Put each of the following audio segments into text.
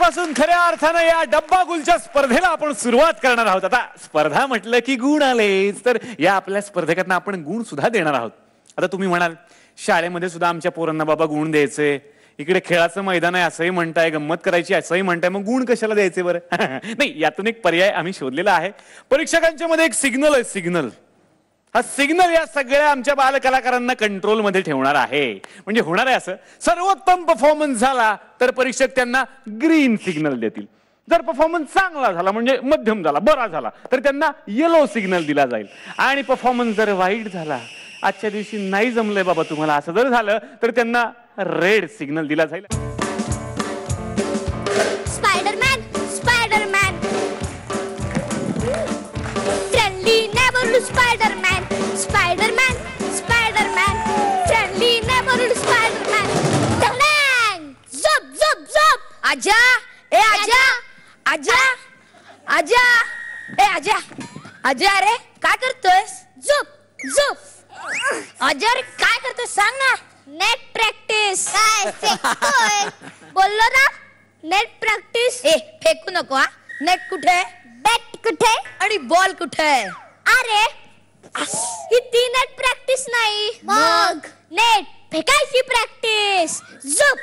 आजपासून खऱ्या अर्थानं या डब्बा गुलच्या स्पर्धेला आपण सुरुवात करणार आहोत. आता स्पर्धा म्हटलं की गुण आलेच, तर या आपल्या स्पर्धकांना आपण गुण सुद्धा देणार आहोत. आता तुम्ही म्हणाल शाळेमध्ये सुद्धा आमच्या पोरांना बाबा गुण द्यायचे, इकडे खेळाचं मैदान आहे असंही म्हणताय, गंमत करायची असंही म्हणताय, मग गुण कशाला द्यायचे बरं? नाही, यातून एक पर्याय आम्ही शोधलेला आहे. परीक्षकांच्या मध्ये एक सिग्नल आहे, सिग्नल. हा सिग्नल या सगळ्या आमच्या बालकलाकारांना कंट्रोल मध्ये ठेवणार आहे. म्हणजे होणार आहे असं, सर्वोत्तम परफॉर्मन्स झाला तर परीक्षक त्यांना ग्रीन सिग्नल देतील. जर परफॉर्मन्स चांगला झाला म्हणजे मध्यम झाला, बरा झाला, तर त्यांना येलो सिग्नल दिला जाईल. आणि परफॉर्मन्स जर वाईट झाला, आजच्या दिवशी नाही जमलंय बाबा तुम्हाला, असं जर झालं तर त्यांना रेड सिग्नल दिला जाईल. Spider-Man, Spider-Man, friendly neighbourhood Spider-Man, Spider-Man, Spider-Man, friendly neighbourhood Spider-Man. टंग झप झप झप. आजा, ए आजा, आजा, आजा, ए आजा, आजा, अरे काय करतोयस? झप झप. आजा, अरे काय करतोय सांग ना. Net practice. काय फेकतोय? बोललो ना, नेट प्रॅक्टिस. ए फेकू नको हा. नेट कुठे? बॅट कुठे? आणि बॉल कुठे? अरे ही ती नेट प्रॅक्टिस नाही, मग नेट फेकायची प्रॅक्टिस. झप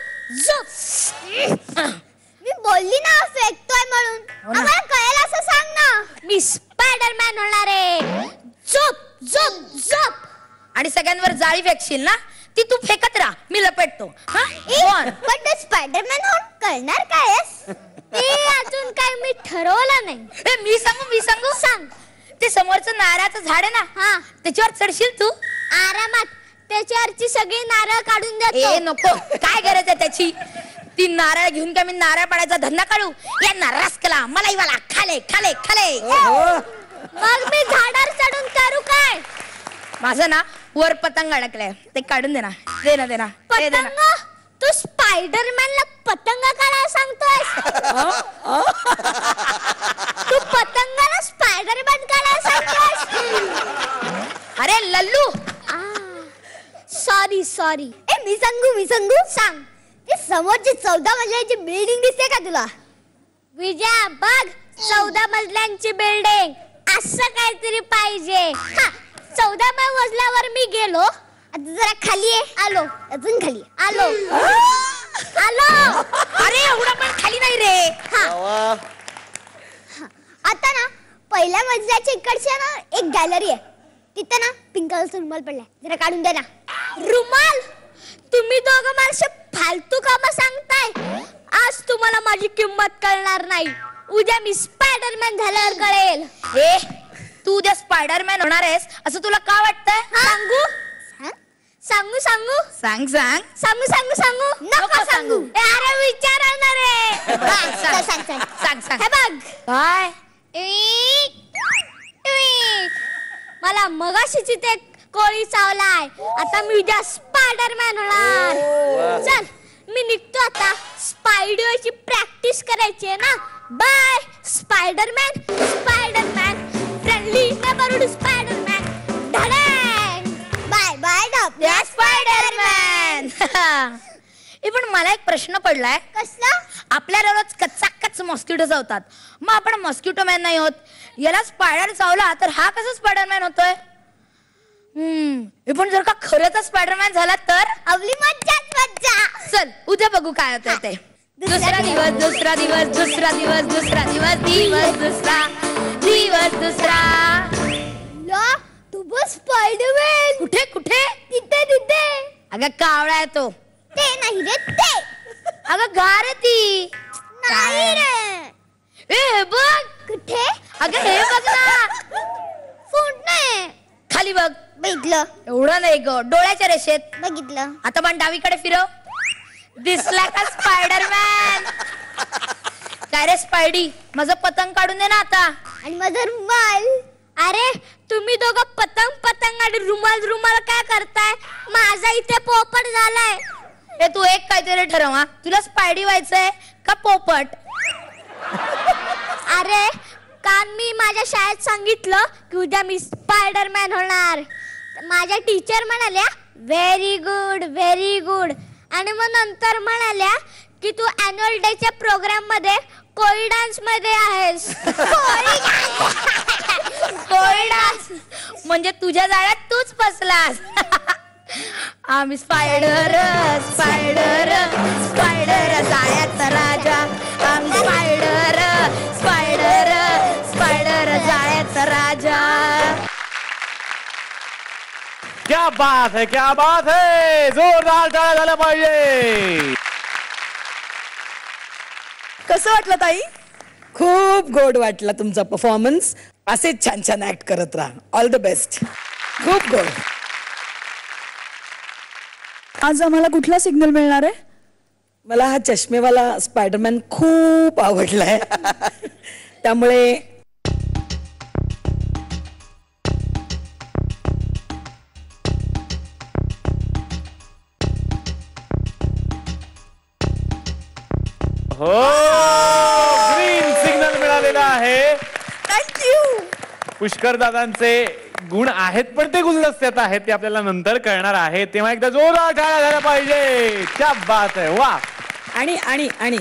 झप. मी बोलली ना फेकतोय म्हणून, आम्हाला कळेल असं सांग ना. मी स्पायडरमॅन होणार आहे. झप झप झप. आणि सगळ्यांवर जाळी फेकशील ना, ती तू फेकत राहा, मी लपेटतो. पण ते स्पायडरमॅन होऊन करणार काय? ते अजून काय मी ठरवलं नाही. मी सांगू सांग. ते समोरचं नारळाचं झाड आहे ना, हा, त्याच्यावर चढशील तू आरामात. त्याच्यावरची सगळी नारळ काढून देतो. ए नको, काय गरज आहे त्याची? ती नारळ घेऊन काय मी नारळ पाडायचा धंदा काढू? यांना रस केला मलाही मला खाले खाले खाले. मग मी झाडावर चढून करू काय? माझं ना वर पतंग अडकलाय, ते काढून दे ना. दे ना, दे ना. पतंग? तू स्पायडरमॅनला पतंग काढायला सांगतोयस? तू पतंगाला स्पायडरमॅन काढायला सांगतोयस? अरे लल्लू, सॉरी सॉरी. ए मी सांगू. सांग. ते समोरची 14 मजल्याची बिल्डिंग दिसते का तुला? विजया बघ, 14 मजल्यांची बिल्डिंग. असं काहीतरी पाहिजे. 14व्या मजल्यावर मी गेलो, आता जरा खाली आहे, आलो, अजून खाली आलो, आलो. अरे एवढा पण खाली नाही रे. आता ना पहिल्या मजल्याच्या इकडच्या ना एक गॅलरी आहे, तिथे ना पिंक कलरचा रुमाल पडलाय, जरा काढून दे ना. रुमाल? तुम्ही दोघं मला फालतू कामं सांगताय. आज तुम्हाला माझी किंमत कळणार नाही, उद्या मी स्पायडरमॅन झाल्यावर कळेल. ए तू उद्या स्पायडरमॅन होणार आहेस असं तुला का वाटतंय? सांगू सांगू सांगू सांग सांग सांगू सांगू सांगू नको सांगू. अरे विचारणार आहे. सांग सांग. हे बघ काय? मला मगाशीच इथे कोळी चावलाय, आता मी उद्या स्पायडरमॅन होणार. चल मी निघतो आता, स्पायडरची प्रॅक्टिस करायची आहे ना. Bye Spider-Man, Spider-Man, friendly neighbourhood Spider-Man. धडंग. Bye bye doctor Spider-Man. पण मला एक प्रश्न पडलाय. कसला? आपल्याला रोज कच्चा मॉस्किटो चावतात, मग आपण मॉस्किटो मॅन नाही होत. याला स्पायडर चावला तर हा कसा स्पायडरमॅन होतोय? पण जर का खरंच स्पायडरमॅन झाला तर आपली मज्जाच मज्जा. चल उद्या बघू काय होतंय ते. दुसरा दिवस, दुसरा दिवस, दुसरा दिवस, दुसरा दिवस, दिवस दुसरा, दिवस दुसरा. ला तू बस स्पायडरमॅन. कुठे कुठे? तिथे तिथे. अगं कावळा आहे तो. ते नाही रे ते. अगं गार आहे ती. नाही रे. ए बघ. कुठे? अगं हे बघ ना. फुट नाही. खाली बघ. बघितलं. एवढं नाही ग, डोळ्याच्या रेषेत. बघितलं. आता पण डावीकडे फिरव. दिसला का स्पायडरमॅन? काय रे स्पायडी, माझं पतंग काढून दे ना आता. आणि माझा रुमाल. अरे तुम्ही दोघं पतंग पतंग आणि रुमाल रुमाल काय करताय? माझा इथे पोपट झालाय. ए तू एक काहीतरी ठरव हा, तुला स्पायडी व्हायचंय का पोपट? अरे काल मी माझ्या शाळेत सांगितलं की उद्या मी स्पायडरमॅन होणार. माझ्या टीचर म्हणाल्या व्हेरी गुड व्हेरी गुड, आणि मग नंतर म्हणाल्या की तू अॅन्युअल डेच्या प्रोग्राम मध्ये कोळी डान्स मध्ये आहेस. कोळी डान्स म्हणजे तुझ्या जाळ्यात तूच फसलास. आम्ही स्पायडर स्पायडर स्पायडर जाळ्याचा राजा. आम्ही स्पायडर स्पायडर स्पायडर जाळ्याचा राजा. क्या बात है, क्या बात है. जोरदार टाळ्या झाल्या पाहिजे. कसं वाटलं ताई? खूप गोड वाटला तुमचा परफॉर्मन्स. असेच छान छान ऍक्ट करत राहा. All the best. खूप गोड. आज आम्हाला कुठला सिग्नल मिळणार आहे? मला हा चष्मेवाला स्पायडरमॅन खूप आवडलाय. त्यामुळे हो, ग्रीन सिग्नल मिळालेला आहे. थँक्यू. पुष्कर दादांचे गुण आहेत पण ते गुलदस्त्यात आहेत, ते आपल्याला नंतर कळणार आहे. तेव्हा एकदा जोरदार टाळ्या झाल्या पाहिजे. क्या बात आहे. वा. आणि आणि आणि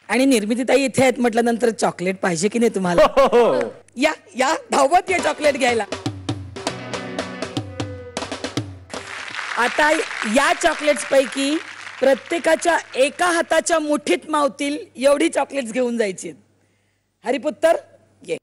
आणि निर्मितीताई इथे आहेत म्हटल्यानंतर चॉकलेट पाहिजे की नाही तुम्हाला? या या धावत या चॉकलेट घ्यायला. आता या चॉकलेट्स पैकी प्रत्येकाच्या एका हाताच्या मुठीत मावतील एवढी चॉकलेट्स घेऊन जायची. हरिपुत्तर ये.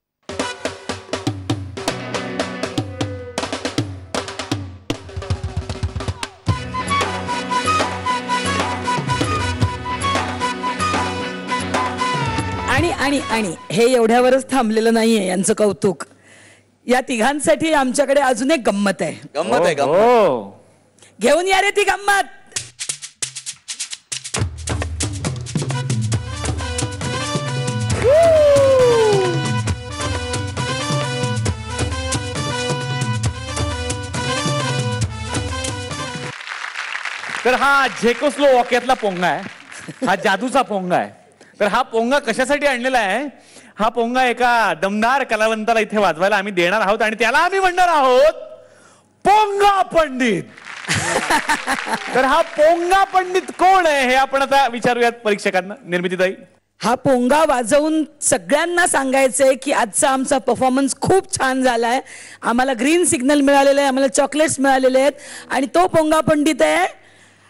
आणि आणि आणि हे एवढ्यावरच थांबलेलं नाहीये यांचं कौतुक. या तिघांसाठी आमच्याकडे अजून एक गंमत आहे. गंमत आहे गंमत. हो. घेऊन या रे ती गंमत. तर हा झेकोस्लोवाकियातला पोंगा आहे. हा जादूचा पोंगा आहे. तर हा पोंगा कशासाठी आणलेला आहे? हा पोंगा एका दमदार कलावंताला इथे वाजवायला आम्ही देणार आहोत आणि त्याला आम्ही म्हणणार आहोत पोंगा पंडित. तर हा पोंगा पंडित कोण आहे हे आपण आता विचारूयात परीक्षकांना. निर्मितीताई, हा पोंगा वाजवून सगळ्यांना सांगायचंय की आजचा आमचा परफॉर्मन्स खूप छान झालाय. आम्हाला ग्रीन सिग्नल मिळालेलं आहे, आम्हाला चॉकलेट्स मिळालेले आहेत आणि तो पोंगा पंडित आहे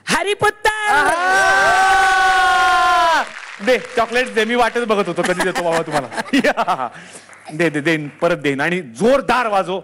हरिपुत्तर. दे चॉकलेट दे. मी वाटच बघत होतो कधी देतो बाबा तुम्हाला. दे दे देईन, परत देईन आणि जोरदार वाजव.